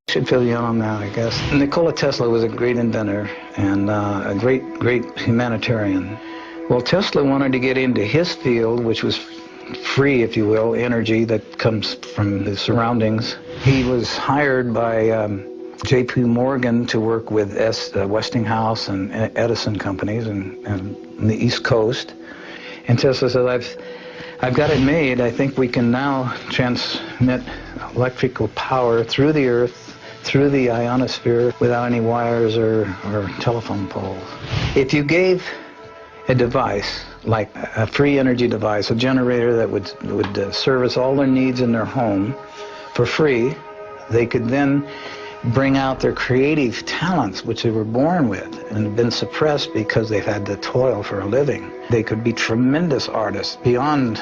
Should fill you in on that, I guess. Nikola Tesla was a great inventor and a great humanitarian. Well, Tesla wanted to get into his field, which was free, if you will, energy that comes from the surroundings. He was hired by J.P. Morgan to work with Westinghouse and Edison companies on the East Coast. And Tesla said, I've got it made. I think we can now transmit electrical power through the Earth, through the ionosphere, without any wires or telephone poles. If you gave a device, like a free energy device, a generator that would service all their needs in their home for free, they could then bring out their creative talents, which they were born with and have been suppressed because they've had to toil for a living. They could be tremendous artists beyond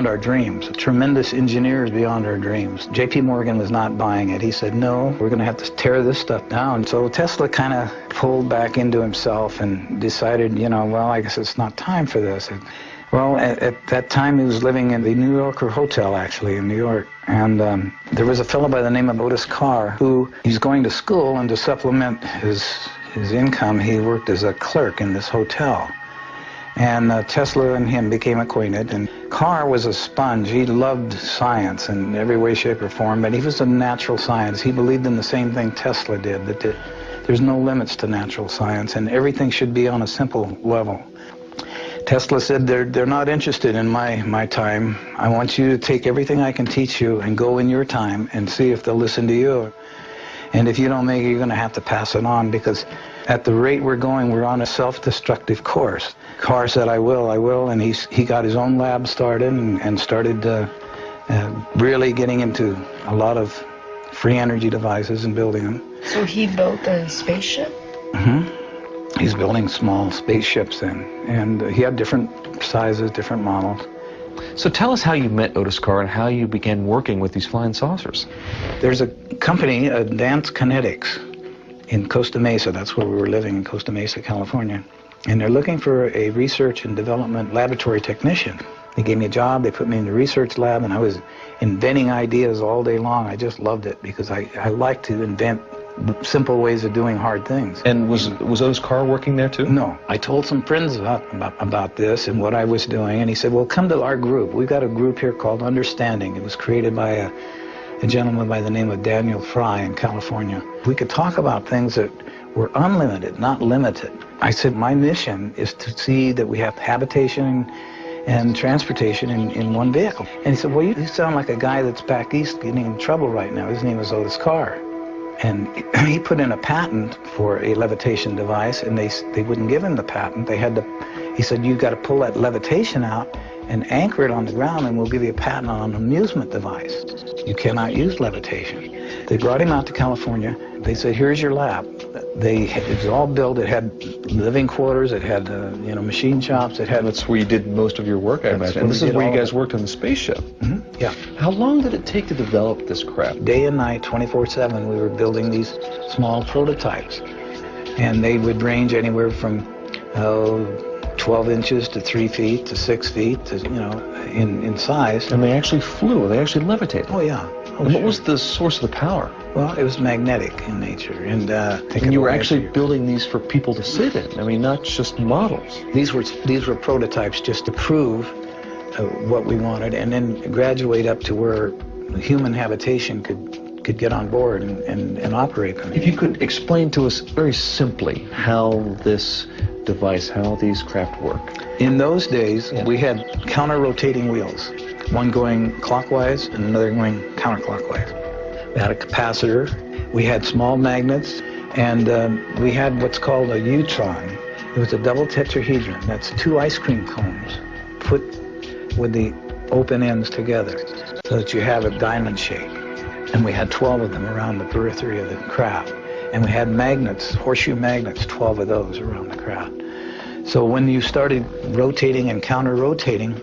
our dreams, tremendous engineers beyond our dreams. J.P. Morgan was not buying it. He said, no, we're going to have to tear this stuff down. So Tesla kind of pulled back into himself and decided, well, I guess it's not time for this. Well, at that time, he was living in the New Yorker Hotel, actually, in New York. And there was a fellow by the name of Otis Carr who he's going to school, and to supplement his income, he worked as a clerk in this hotel. And Tesla and him became acquainted, and Carr was a sponge. He loved science in every way, shape, or form, but he was a natural science. He believed in the same thing Tesla did, that there's no limits to natural science, and everything should be on a simple level. Tesla said, they're not interested in my time. I want you to take everything I can teach you and go in your time and see if they'll listen to you. And if you don't make it, you're going to have to pass it on, because at the rate we're going, we're on a self-destructive course. Carr said, I will, and he got his own lab started and started really getting into a lot of free energy devices and building them. So he built a spaceship? Mm-hmm. He's building small spaceships then, and he had different sizes, different models. So tell us how you met Otis Carr and how you began working with these flying saucers. There's a company, Advanced Kinetics, in Costa Mesa. That's where we were living, in Costa Mesa, California. And they're looking for a research and development laboratory technician. They gave me a job, they put me in the research lab, and I was inventing ideas all day long. I just loved it because I like to invent simple ways of doing hard things. And was Otis Carr working there too? No. I told some friends about this and what I was doing, and he said, well, come to our group. We've got a group here called Understanding. It was created by a gentleman by the name of Daniel Fry in California. We could talk about things that were unlimited, not limited. I said, my mission is to see that we have habitation and transportation in one vehicle. And he said, well, you sound like a guy that's back east getting in trouble right now. His name is Otis Carr. And he put in a patent for a levitation device, and they wouldn't give him the patent. He said, you got to pull that levitation out and anchor it on the ground, and we'll give you a patent on an amusement device. You cannot use levitation. They brought him out to California. They said, here's your lab. It was all built. It had living quarters. It had machine shops. That's where you did most of your work, I imagine. And this is where you guys worked on the spaceship. Mm-hmm. Yeah. How long did it take to develop this craft? Day and night, 24/7, we were building these small prototypes. And they would range anywhere from 12 inches to 3 feet to 6 feet, to, in size. And they actually flew. They actually levitated. Oh, yeah. And what was the source of the power? Well, it was magnetic in nature. And you were actually building these for people to sit in. I mean, not just models. These were prototypes just to prove what we wanted, and then graduate up to where human habitation could get on board and operate them. If you could explain to us very simply how this device, how these craft work. In those days, we had counter-rotating wheels, one going clockwise and another going counterclockwise. We had a capacitor, we had small magnets, and we had what's called a U-tron. It was a double tetrahedron. That's 2 ice cream cones put with the open ends together so that you have a diamond shape. And we had 12 of them around the periphery of the craft. And we had magnets, horseshoe magnets, 12 of those around the craft. So when you started rotating and counter-rotating,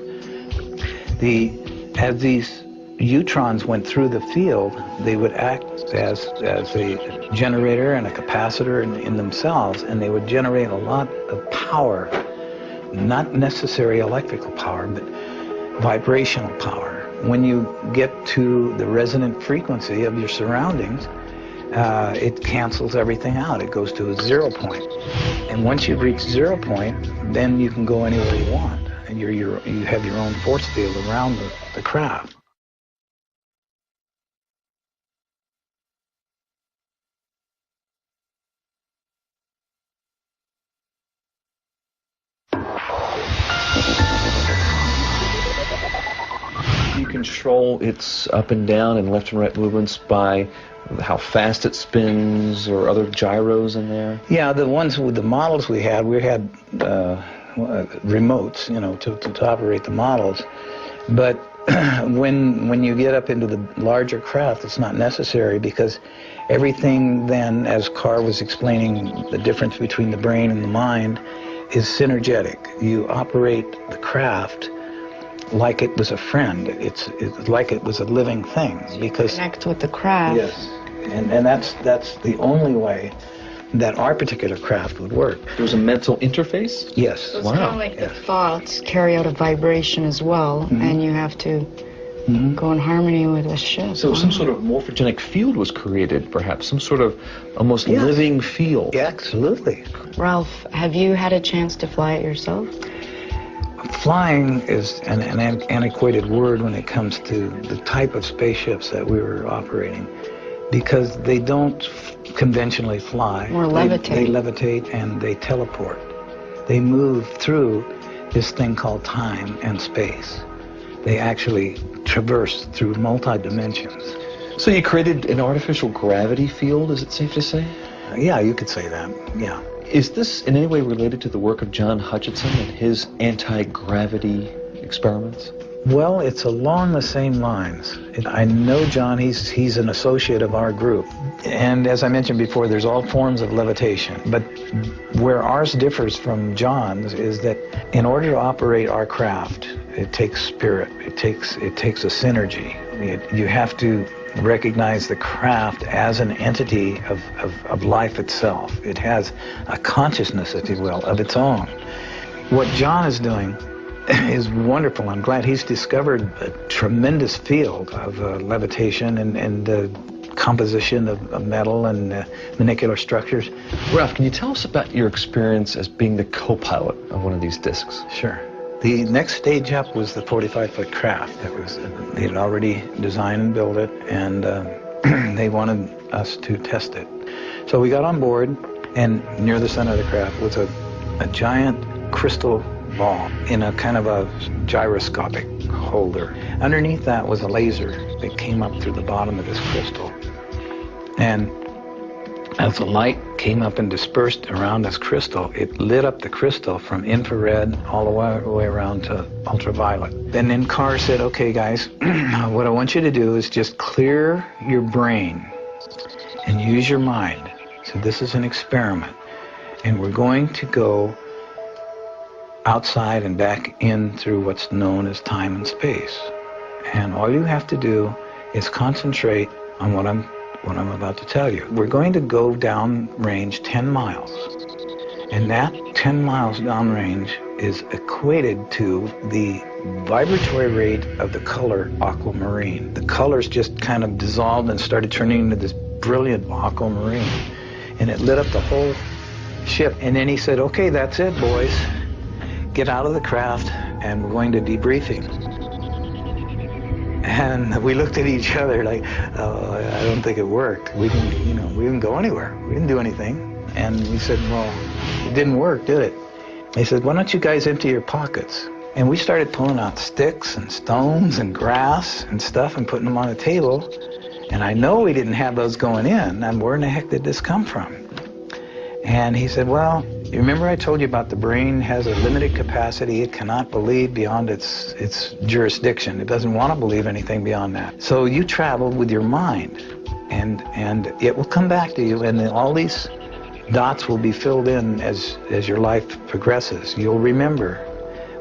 as these neutrons went through the field, they would act as a generator and a capacitor in themselves, and they would generate a lot of power, not necessary electrical power, but vibrational power. When you get to the resonant frequency of your surroundings, it cancels everything out. It goes to a 0 point. And once you've reached 0 point, then you can go anywhere you want. And you have your own force field around the craft. You control its up and down and left and right movements by how fast it spins or other gyros in there? Yeah, the ones with the models we had remotes, you know, to operate the models. But when you get up into the larger craft, it's not necessary, because everything then, as Carr was explaining, the difference between the brain and the mind is synergetic. You operate the craft like it was a friend. It's like it was a living thing, because connect with the craft. Yes, and that's the only way that our particular craft would work. There's a mental interface? Yes. So it's kind of like the thoughts carry out a vibration as well, and you have to go in harmony with the ship. So some sort of morphogenic field was created, perhaps, some sort of almost living field. Yeah, absolutely. Ralph, have you had a chance to fly it yourself? Flying is an antiquated word when it comes to the type of spaceships that we were operating, because they don't conventionally fly. Or levitate. They levitate and they teleport. They move through this thing called time and space. They actually traverse through multi-dimensions. So you created an artificial gravity field, is it safe to say? Yeah, you could say that, yeah. Is this in any way related to the work of John Hutchison and his anti-gravity experiments? Well, it's along the same lines. I know John, he's an associate of our group. And as I mentioned before, there's all forms of levitation. But where ours differs from John's is that in order to operate our craft, it takes spirit. It takes a synergy. You have to recognize the craft as an entity of life itself. It has a consciousness, if you will, of its own. What John is doing is wonderful. I'm glad he's discovered a tremendous field of levitation and composition of metal and molecular structures. Ralph, can you tell us about your experience as being the co-pilot of one of these discs? Sure. The next stage up was the 45-foot craft. They had already designed and built it, and they wanted us to test it. So we got on board, and near the center of the craft was a giant crystal ball in a kind of a gyroscopic holder. Underneath that was a laser that came up through the bottom of this crystal. And as the light came up and dispersed around this crystal, it lit up the crystal from infrared all the way around to ultraviolet. And then Carr said, okay guys, what I want you to do is just clear your brain and use your mind. So this is an experiment. And we're going to go outside and back in through what's known as time and space. And all you have to do is concentrate on what I'm about to tell you. We're going to go down range 10 miles. And that 10 miles downrange is equated to the vibratory rate of the color aquamarine. The colors just kind of dissolved and started turning into this brilliant aquamarine. And it lit up the whole ship. And then he said, okay, that's it, boys. Get out of the craft, and we're going to debriefing. And we looked at each other like, oh, I don't think it worked. We didn't go anywhere. We didn't do anything. And we said, well, it didn't work, did it? They said, why don't you guys empty your pockets? And we started pulling out sticks and stones and grass and stuff and putting them on the table. And I know we didn't have those going in. And where in the heck did this come from? And he said, well, you remember I told you about the brain has a limited capacity. It cannot believe beyond its jurisdiction. It doesn't want to believe anything beyond that. So you travel with your mind, and it will come back to you, and then all these dots will be filled in as your life progresses. You'll remember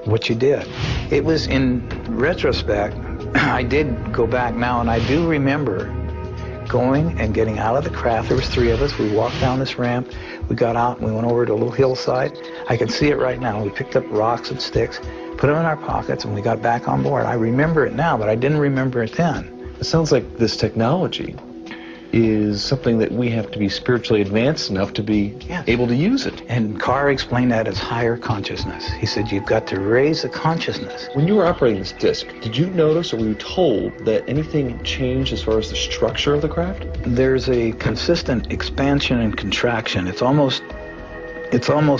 what you did. It was in retrospect, I did go back now, and I do remember going and getting out of the craft. There was 3 of us. We walked down this ramp. We got out and we went over to a little hillside. I can see it right now. We picked up rocks and sticks, put them in our pockets, and we got back on board. I remember it now, but I didn't remember it then. It sounds like this technology is something that we have to be spiritually advanced enough to be able to use it. And Carr explained that as higher consciousness. He said you've got to raise the consciousness. When you were operating this disc, did you notice or were you told that anything changed as far as the structure of the craft? There's a consistent expansion and contraction. It's almost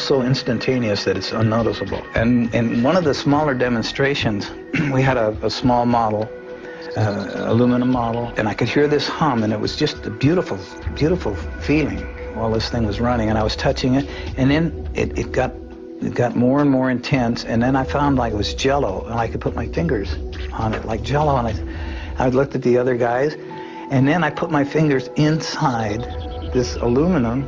so instantaneous that it's unnoticeable. And in one of the smaller demonstrations, we had a small model, aluminum model, and I could hear this hum, and it was just a beautiful, beautiful feeling while this thing was running, and I was touching it, and then it got more and more intense, and then I found like it was jello, and I could put my fingers on it like jello, and I looked at the other guys, and then I put my fingers inside this aluminum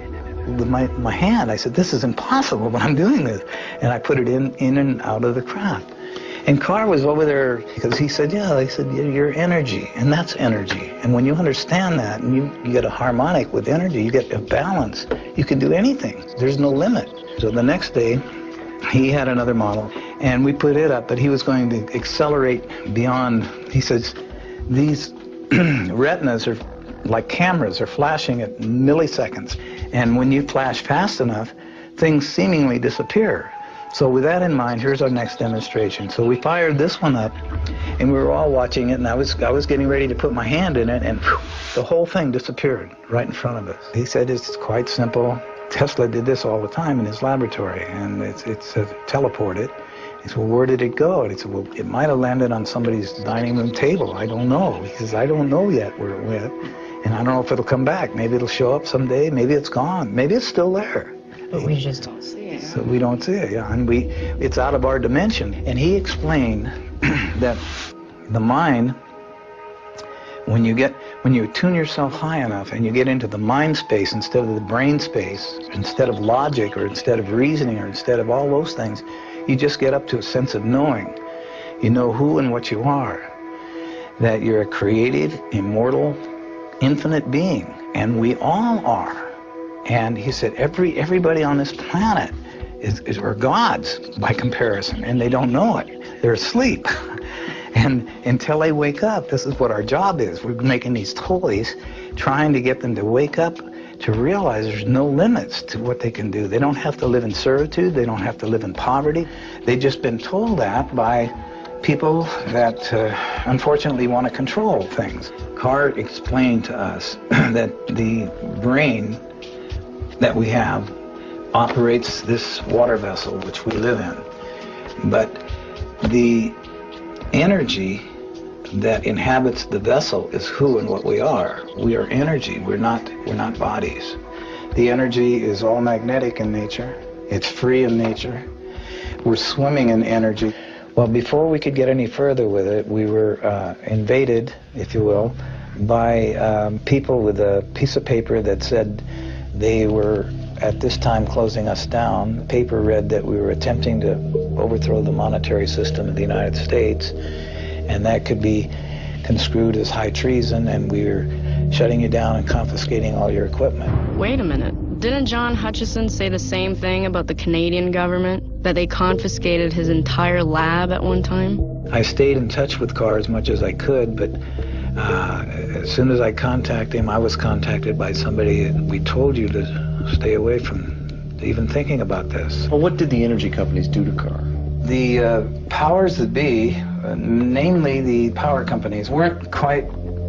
with my hand. I said, this is impossible, but I'm doing this, and I put it in and out of the craft. And Carr was over there because he said, you're energy, and that's energy. And when you understand that, and you get a harmonic with energy, you get a balance, you can do anything. There's no limit. So the next day, he had another model, and we put it up, but he was going to accelerate beyond. He says, these retinas are like cameras, are flashing at milliseconds. And when you flash fast enough, things seemingly disappear. So with that in mind, here's our next demonstration. So we fired this one up, and we were all watching it, and I was getting ready to put my hand in it, and whew, the whole thing disappeared right in front of us. He said it's quite simple. Tesla did this all the time in his laboratory, and it's teleported. He said, well, where did it go? And he said, well, it might have landed on somebody's dining room table. I don't know. He says, I don't know yet where it went, and I don't know if it'll come back. Maybe it'll show up someday. Maybe it's gone. Maybe it's still there. But we just don't see it. So we don't see it, and it's out of our dimension. And he explained that the mind, when you tune yourself high enough and you get into the mind space instead of the brain space, instead of logic or instead of reasoning or instead of all those things, you just get up to a sense of knowing. You know who and what you are, that you're a creative, immortal, infinite being, and we all are. And he said everybody on this planet are gods by comparison, and they don't know it. They're asleep. And until they wake up, this is what our job is. We're making these toys, trying to get them to wake up, to realize there's no limits to what they can do. They don't have to live in servitude. They don't have to live in poverty. They've just been told that by people that unfortunately want to control things. Carr explained to us that the brain that we have operates this water vessel which we live in, but the energy that inhabits the vessel is who and what we are. We are energy. We're not bodies. The energy is all magnetic in nature. It's free in nature. We're swimming in energy. Well, before we could get any further with it, we were invaded, if you will, by people with a piece of paper that said they were at this time closing us down. The paper read that we were attempting to overthrow the monetary system of the United States, and that could be construed as high treason, and we were shutting you down and confiscating all your equipment. Wait a minute. Didn't John Hutchison say the same thing about the Canadian government? That they confiscated his entire lab at one time? I stayed in touch with Carr as much as I could, but as soon as I contacted him, I was contacted by somebody, and we told you to stay away from even thinking about this. Well, what did the energy companies do to Carr? The powers that be, namely the power companies, weren't quite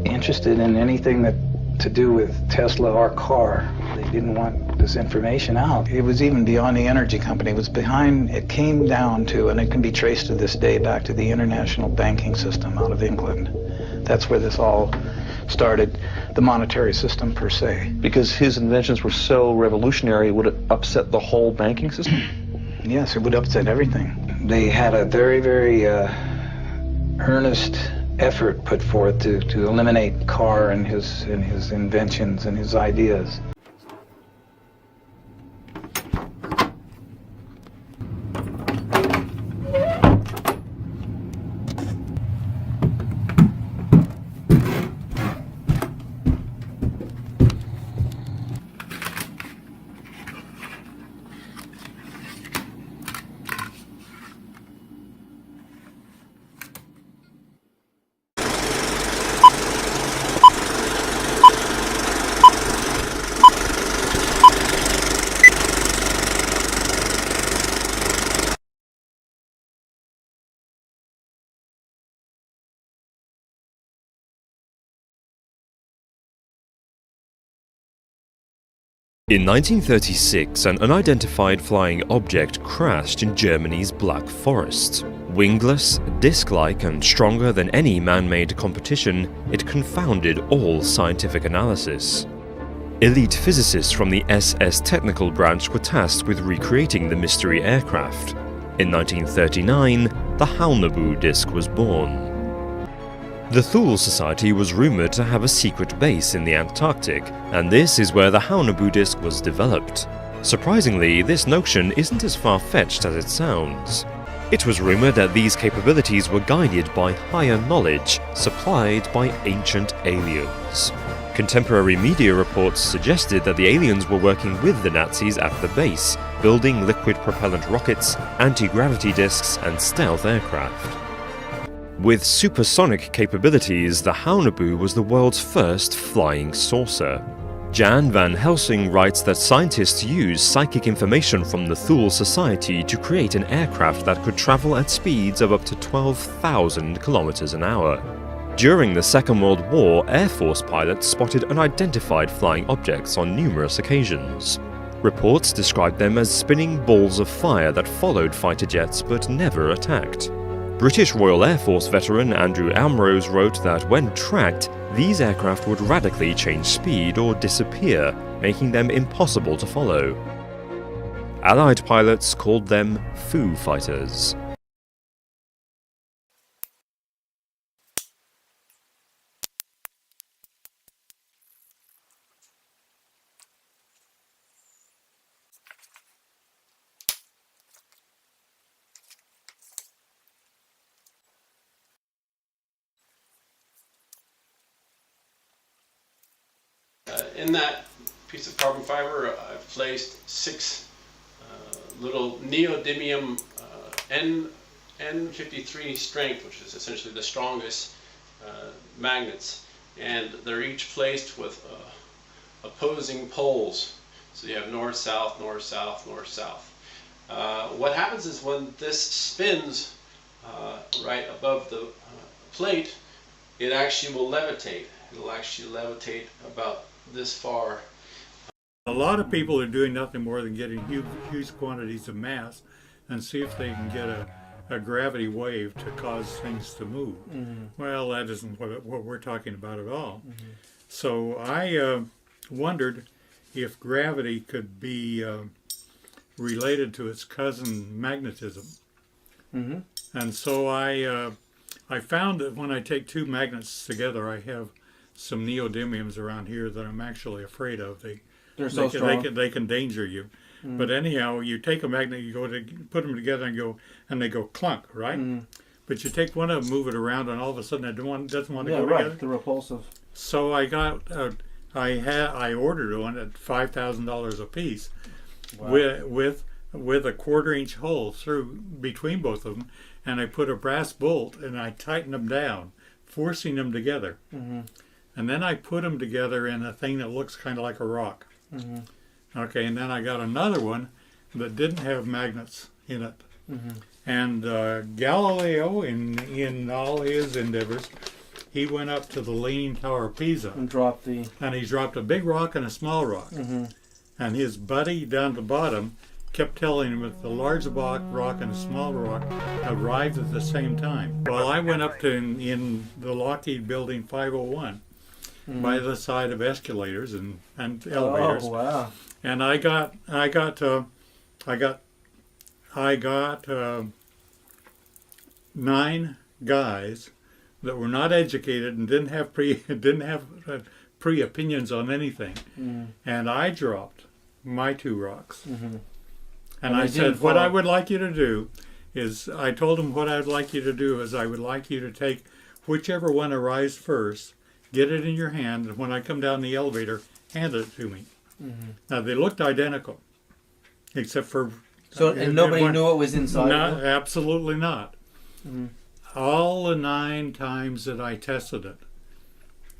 interested in anything that to do with Tesla or Carr. They didn't want this information out. It was even beyond the energy company. It came down to, and it can be traced to this day, back to the international banking system out of England. That's where this all started, the monetary system per se. Because his inventions were so revolutionary, would it upset the whole banking system? Yes, it would upset everything. They had a very, very earnest effort put forth to eliminate Carr and his inventions and his ideas. In 1936, an unidentified flying object crashed in Germany's Black Forest. Wingless, disc-like, and stronger than any man-made competition, it confounded all scientific analysis. Elite physicists from the SS Technical branch were tasked with recreating the mystery aircraft. In 1939, the Haunebu disc was born. The Thule Society was rumored to have a secret base in the Antarctic, and this is where the Haunebu disc was developed. Surprisingly, this notion isn't as far-fetched as it sounds. It was rumored that these capabilities were guided by higher knowledge supplied by ancient aliens. Contemporary media reports suggested that the aliens were working with the Nazis at the base, building liquid propellant rockets, anti-gravity discs, and stealth aircraft. With supersonic capabilities, the Haunebu was the world's first flying saucer. Jan van Helsing writes that scientists used psychic information from the Thule Society to create an aircraft that could travel at speeds of up to 12,000 kilometers an hour. During the Second World War, Air Force pilots spotted unidentified flying objects on numerous occasions. Reports described them as spinning balls of fire that followed fighter jets but never attacked. British Royal Air Force veteran Andrew Amrose wrote that when tracked, these aircraft would radically change speed or disappear, making them impossible to follow. Allied pilots called them Foo Fighters. In that piece of carbon fiber, I've placed 6 little neodymium N53 strength, which is essentially the strongest magnets, and they're each placed with opposing poles. So you have north, south, north, south, north, south. What happens is when this spins right above the plate, it actually will levitate. It'll actually levitate about this far. A lot of people are doing nothing more than getting huge quantities of mass and see if they can get a gravity wave to cause things to move. Mm-hmm. Well, that isn't what we're talking about at all. Mm-hmm. So I wondered if gravity could be related to its cousin magnetism. Mm-hmm. And so I found that when I take 2 magnets together, I have some neodymiums around here that I'm actually afraid of. They're so strong. They can danger you. Mm. But anyhow, you take a magnet, you go to put them together and they go clunk, right? Mm. But you take one of them, move it around, and all of a sudden it doesn't want to go together. The repulsive. So I ordered one at $5,000 a piece, wow, with a 1/4-inch hole through between both of them, and I put a brass bolt and I tightened them down, forcing them together. Mm-hmm. And then I put them together in a thing that looks kind of like a rock. Mm-hmm. Okay, and then I got another one that didn't have magnets in it. Mm-hmm. And Galileo, in all his endeavors, he went up to the Leaning Tower of Pisa. And dropped and he dropped a big rock and a small rock. Mm-hmm. And his buddy down at the bottom kept telling him that the large rock and the small rock arrived at the same time. Well, I went up to in the Lockheed Building 501. Mm-hmm. By the side of escalators and elevators. Oh, wow! And I got 9 guys that were not educated and didn't have pre opinions on anything. Mm. And I dropped my 2 rocks. Mm-hmm. And I said, what I would like you to do is, I told them what I'd like you to do is I would like you to take whichever one arrives first, get it in your hand, and when I come down the elevator, hand it to me. Mm-hmm. Now, they looked identical, except for... and nobody knew what was inside? No, absolutely not. Mm-hmm. All the 9 times that I tested it,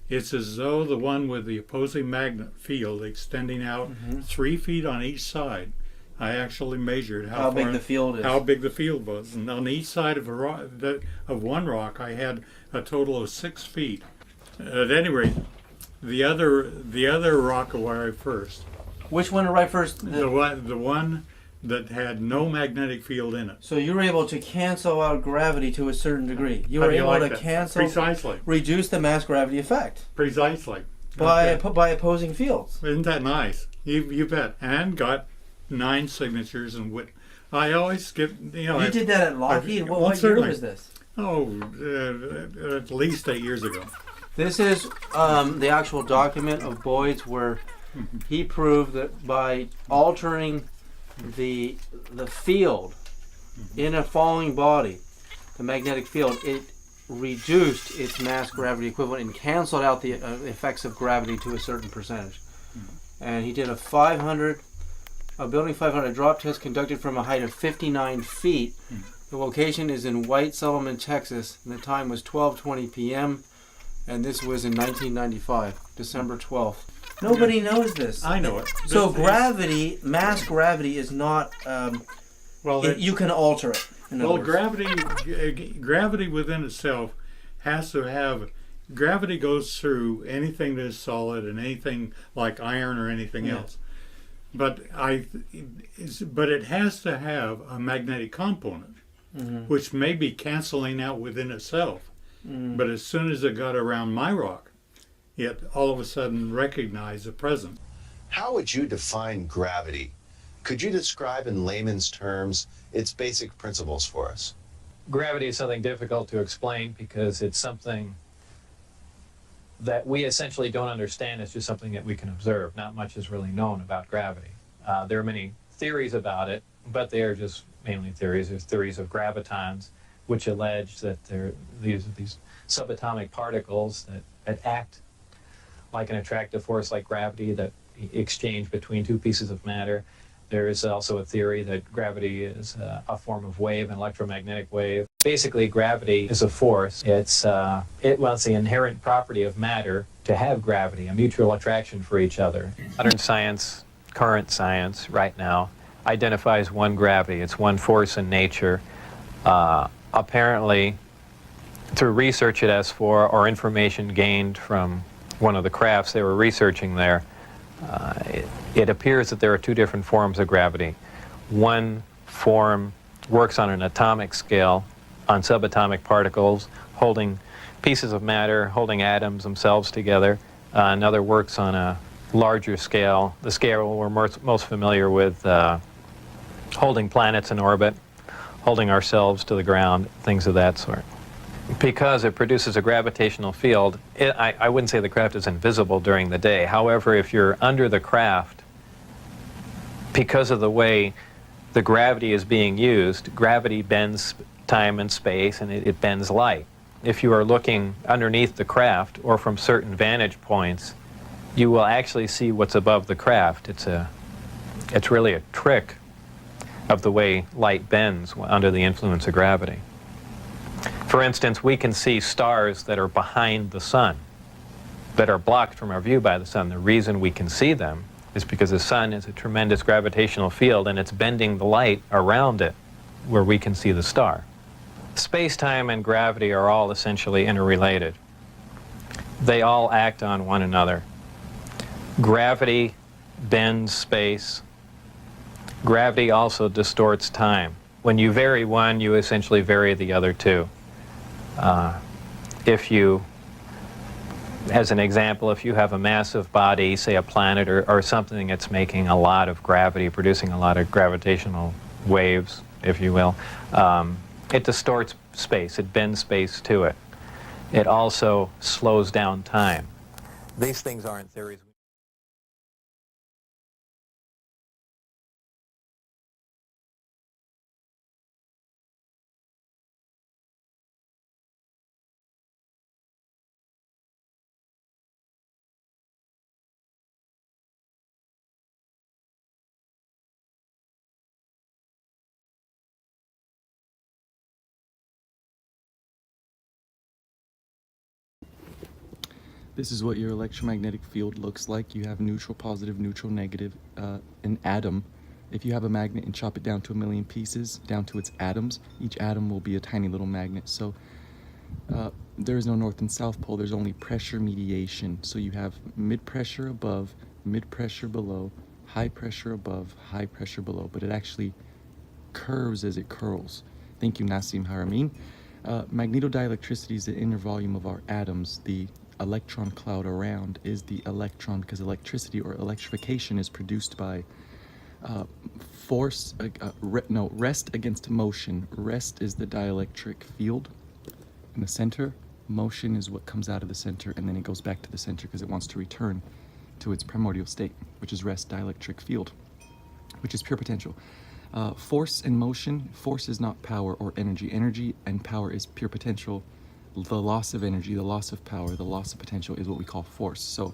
it's as though the one with the opposing magnet field extending out 3 feet on each side, I actually measured how big the field is. How big the field was. And on each side of one rock, I had a total of 6 feet. At any rate, the other rock arrived first. Which one arrived first? The one that had no magnetic field in it. So you were able to cancel out gravity to a certain degree. You were able to cancel, precisely, reduce the mass gravity effect. Precisely. By opposing fields. Isn't that nice? You bet. And got 9 signatures and I always skip. You did that at Lockheed. What year was this? Oh, at least 8 years ago. This is the actual document of Boyd's where he proved that by altering the field in a falling body, the magnetic field, it reduced its mass gravity equivalent and canceled out the effects of gravity to a certain percentage. And he did a building 500 drop test conducted from a height of 59 feet. The location is in White Solomon, Texas, and the time was 12:20 p.m. and this was in 1995, December 12th. Nobody knows this. I know it. So gravity, mass gravity is not, you can alter it. Well, gravity within itself has to have, gravity goes through anything that is solid and anything like iron or anything else. But it has to have a magnetic component, which may be canceling out within itself. But as soon as it got around my rock, it all of a sudden recognized the presence. How would you define gravity? Could you describe in layman's terms its basic principles for us? Gravity is something difficult to explain because it's something that we essentially don't understand. It's just something that we can observe. Not much is really known about gravity. There are many theories about it, but they are just mainly theories. There's theories of gravitons, which allege that these subatomic particles that act like an attractive force like gravity that exchange between two pieces of matter. There is also a theory that gravity is a form of wave, an electromagnetic wave. Basically, gravity is a force. It's the inherent property of matter to have gravity, a mutual attraction for each other. Modern science, current science right now, identifies one gravity. It's one force in nature. Apparently, through research at S4 or information gained from one of the crafts they were researching there, it appears that there are 2 different forms of gravity. One form works on an atomic scale, on subatomic particles, holding pieces of matter, holding atoms themselves together. Another works on a larger scale, the scale we're most familiar with, holding planets in orbit, holding ourselves to the ground, things of that sort. Because it produces a gravitational field, I wouldn't say the craft is invisible during the day. However, if you're under the craft, because of the way the gravity is being used, gravity bends time and space, and it bends light. If you are looking underneath the craft or from certain vantage points, you will actually see what's above the craft. It's really a trick of the way light bends under the influence of gravity. For instance, we can see stars that are behind the sun, that are blocked from our view by the sun. The reason we can see them is because the sun is a tremendous gravitational field and it's bending the light around it where we can see the star. Space-time and gravity are all essentially interrelated. They all act on one another. Gravity bends space. Gravity also distorts time. When you vary one, you essentially vary the other two. As an example, if you have a massive body, say a planet or something that's making a lot of gravity, producing a lot of gravitational waves, if you will, it distorts space. It bends space to it. It also slows down time. These things aren't theories. This is what your electromagnetic field looks like. You have neutral, positive, neutral, negative. An atom, if you have a magnet and chop it down to 1,000,000 pieces, down to its atoms, each atom will be a tiny little magnet. So there is no north and south pole, there's only pressure mediation. So you have mid-pressure above, mid-pressure below, high pressure above, high pressure below, but it actually curves as it curls. Thank you, Nassim Haramein. Magnetodielectricity is the inner volume of our atoms. The electron cloud around is the electron, because electricity or electrification is produced by rest against motion. Rest is the dielectric field in the center. Motion is what comes out of the center, and then it goes back to the center because it wants to return to its primordial state, which is rest dielectric field, which is pure potential. Force and motion, force is not power or energy. Energy and power is pure potential. The loss of energy, the loss of power, the loss of potential is what we call force. So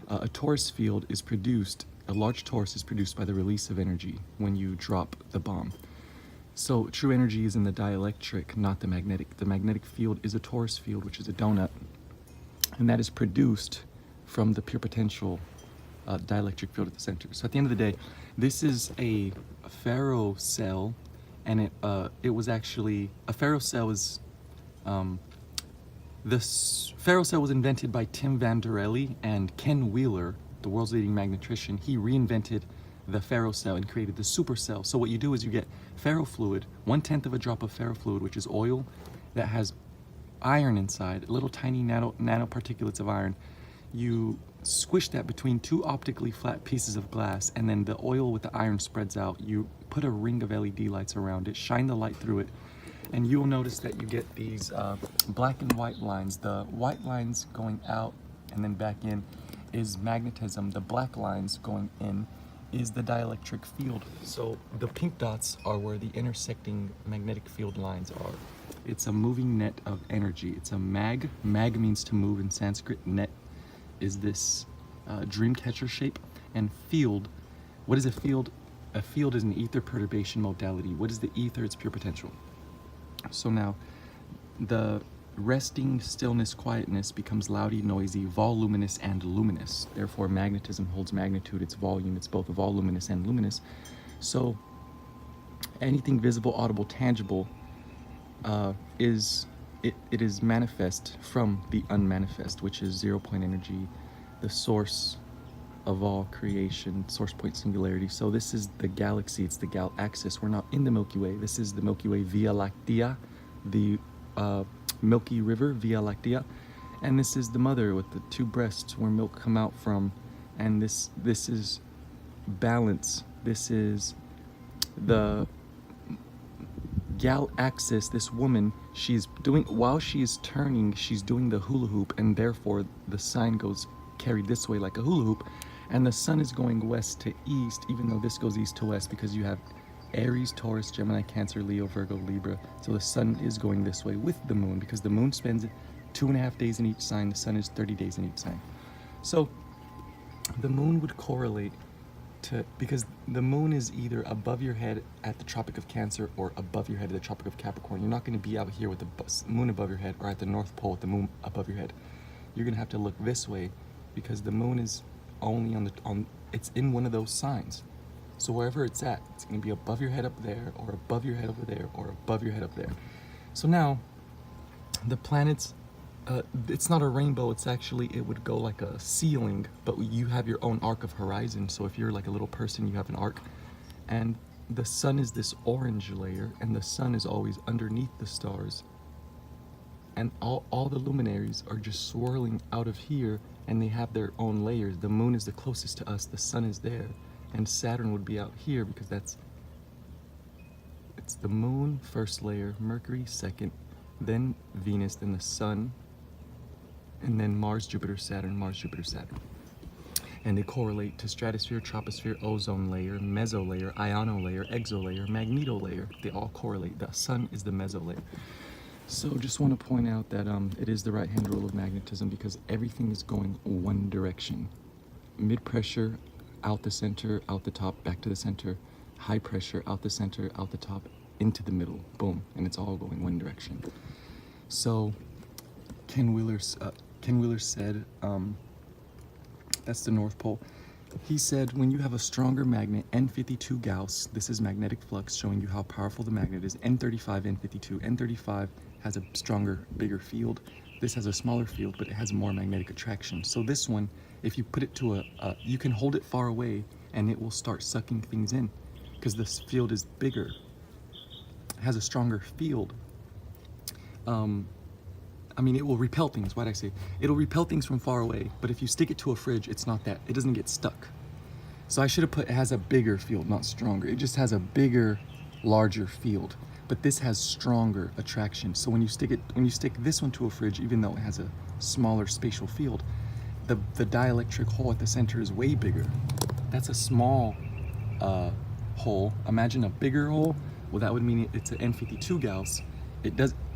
a torus field is produced, a large torus is produced by the release of energy when you drop the bomb. So true energy is in the dielectric, not the magnetic. The magnetic field is a torus field, which is a donut, and that is produced from the pure potential dielectric field at the center. So at the end of the day, this is a ferrocell, and it was actually a ferrocell is this ferrocell was invented by Tim Van der Elde and Ken Wheeler, the world's leading magnetrician. He reinvented the ferrocell and created the supercell. So what you do is you get ferrofluid, 1/10 of a drop of ferrofluid, which is oil that has iron inside, little tiny nanoparticulates of iron. You squish that between two optically flat pieces of glass, and then the oil with the iron spreads out. You put a ring of LED lights around it, shine the light through it, and you'll notice that you get these black and white lines. The white lines going out and then back in is magnetism. The black lines going in is the dielectric field. So the pink dots are where the intersecting magnetic field lines are. It's a moving net of energy. It's a mag. Mag means to move in Sanskrit. Net is this dream catcher shape. And field, what is a field? A field is an ether perturbation modality. What is the ether? It's pure potential. So now the resting stillness, quietness becomes loudy, noisy, voluminous, and luminous. Therefore, magnetism holds magnitude, its volume, it's both voluminous and luminous. So anything visible, audible, tangible it is manifest from the unmanifest, which is 0-point energy, the source of all creation, source point singularity. So this is the galaxy, it's the axis. We're not in the Milky Way. This is the Milky Way Via Lactea, the Milky River, Via Lactea, and this is the mother with the two breasts where milk come out from, and this is balance. This is the gal axis. This woman, she's doing, while she's turning, she's doing the hula hoop, and therefore the sign goes carried this way like a hula hoop, and the sun is going west to east, even though this goes east to west, because you have Aries, Taurus, Gemini, Cancer, Leo, Virgo, Libra. So the sun is going this way with the moon, because the moon spends 2.5 days in each sign, the sun is 30 days in each sign. So the moon would correlate to, because the moon is either above your head at the Tropic of Cancer or above your head at the Tropic of Capricorn. You're not going to be out here with the moon above your head or at the North Pole with the moon above your head. You're going to have to look this way, because the moon is only it's in one of those signs. So wherever it's at, it's going to be above your head up there, or above your head over there, or above your head up there. So now, the planets, it's not a rainbow, it's actually, it would go like a ceiling, but you have your own arc of horizon. So if you're like a little person, you have an arc, and the sun is this orange layer, and the sun is always underneath the stars. And all the luminaries are just swirling out of here, and they have their own layers. The moon is the closest to us, the sun is there, and Saturn would be out here, because it's the moon, first layer, Mercury, second, then Venus, then the sun, and then Mars, Jupiter, Saturn, Mars, Jupiter, Saturn. And they correlate to stratosphere, troposphere, ozone layer, mesolayer, ionolayer, exolayer, magnetolayer. They all correlate. The sun is the mesolayer. So just want to point out that it is the right-hand rule of magnetism, because everything is going one direction. Mid-pressure, out the center, out the top, back to the center. High pressure, out the center, out the top, into the middle. Boom. And it's all going one direction. So Ken Wheeler said, that's the North Pole. He said, when you have a stronger magnet, N52 Gauss, this is magnetic flux showing you how powerful the magnet is, N35, N52. N35 has a stronger, bigger field. This has a smaller field, but it has more magnetic attraction. So this one, if you put it to you can hold it far away and it will start sucking things in because this field is bigger, has a stronger field. I mean, it will repel things. Why'd I say? It'll repel things from far away, but if you stick it to a fridge, it's not that. It doesn't get stuck. So I should have put, it has a bigger field, not stronger. It just has a bigger, larger field. But this has stronger attraction. So when you stick this one to a fridge, even though it has a smaller spatial field, the dielectric hole at the center is way bigger. That's a small hole. Imagine a bigger hole. Well, that would mean it's an N52 Gauss.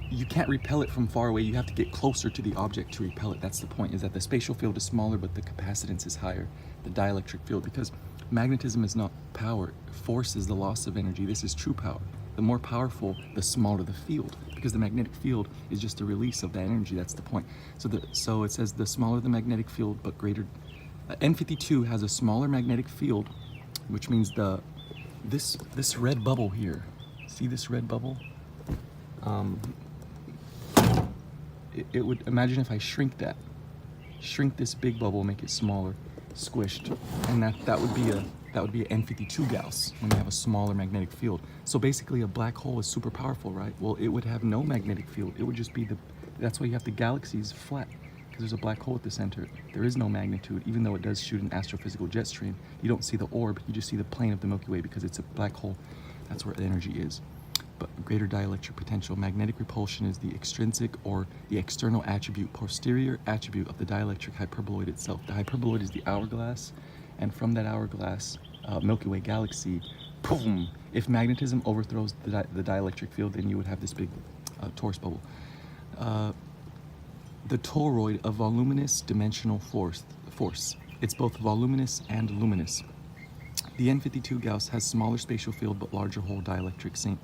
You can't repel it from far away. You have to get closer to the object to repel it. That's the point, is that the spatial field is smaller, but the capacitance is higher, the dielectric field, because magnetism is not power. Force is the loss of energy. This is true power. The more powerful, the smaller the field, because the magnetic field is just a release of that energy. That's the point. So it says the smaller the magnetic field, but greater. N52 has a smaller magnetic field, which means this red bubble here. See this red bubble? It would, imagine if I shrink this big bubble, make it smaller, squished, and that would be an N52 Gauss when you have a smaller magnetic field. So basically a black hole is super powerful, right? Well, it would have no magnetic field. It would just be that's why you have the galaxies flat, because there's a black hole at the center. There is no magnitude, even though it does shoot an astrophysical jet stream. You don't see the orb, you just see the plane of the Milky Way because it's a black hole. That's where the energy is. But greater dielectric potential. Magnetic repulsion is the extrinsic or the external attribute, posterior attribute of the dielectric hyperboloid itself. The hyperboloid is the hourglass, and from that hourglass, Milky Way galaxy, boom! If magnetism overthrows the dielectric field, then you would have this big torus bubble. The toroid, a voluminous dimensional force. It's both voluminous and luminous. The N52 Gauss has smaller spatial field but larger whole dielectric sink.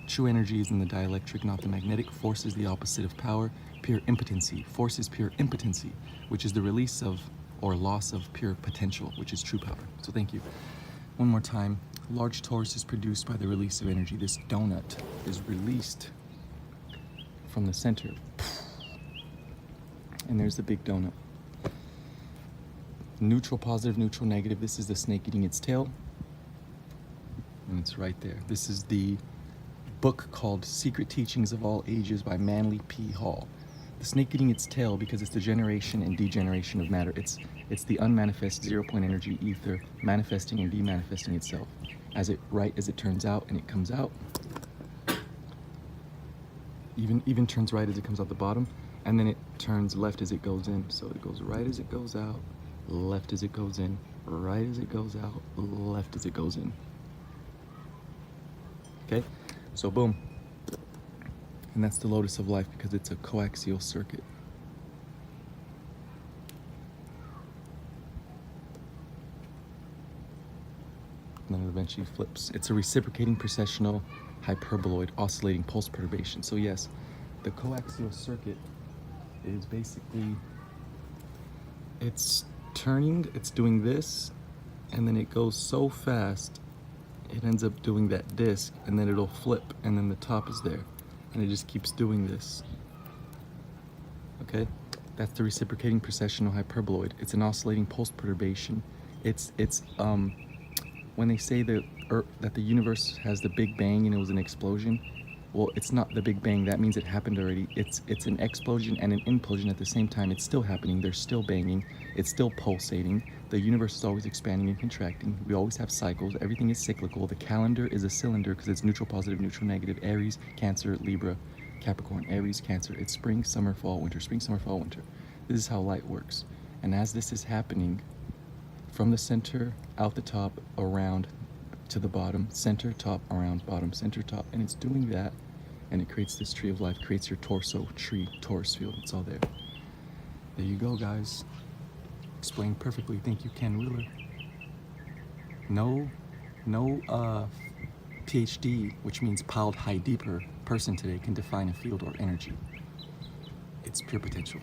True energy is in the dielectric, not the magnetic. Force is the opposite of power. Pure impotency. Force is pure impotency, which is the release of or loss of pure potential, which is true power. So thank you. One more time. Large torus is produced by the release of energy. This donut is released from the center. And there's the big donut. Neutral, positive, neutral, negative. This is the snake eating its tail. And it's right there. This is the book called Secret Teachings of All Ages by Manly P. Hall. The snake eating its tail because it's the generation and degeneration of matter. It's the unmanifest zero-point energy ether manifesting and demanifesting itself. As it turns out and it comes out. Even turns right as it comes out the bottom, and then it turns left as it goes in. So it goes right as it goes out, left as it goes in, right as it goes out, left as it goes in. Okay? So boom. And that's the lotus of life because it's a coaxial circuit. And then it eventually flips. It's a reciprocating precessional hyperboloid oscillating pulse perturbation. So yes, the coaxial circuit is basically, it's turning, it's doing this, and then it goes so fast it ends up doing that disc, and then it'll flip, and then the top is there, and it just keeps doing this. Okay, that's the reciprocating precessional hyperboloid. It's an oscillating pulse perturbation. It's when they say that the universe has the Big Bang and it was an explosion, well, it's not the Big Bang. That means it happened already. It's an explosion and an implosion at the same time. It's still happening. They're still banging. It's still pulsating. The universe is always expanding and contracting. We always have cycles. Everything is cyclical. The calendar is a cylinder because it's neutral, positive, neutral, negative. Aries, Cancer, Libra, Capricorn. Aries, Cancer. It's spring, summer, fall, winter. Spring, summer, fall, winter. This is how light works. And as this is happening, from the center, out the top, around to the bottom, center, top, around, bottom, center, top, and it's doing that, and it creates this tree of life, creates your torso tree, torus field. It's all there. There you go, guys. Explained perfectly. Thank you, Ken Wheeler. No PhD, which means piled high deeper person today can define a field or energy. It's pure potential.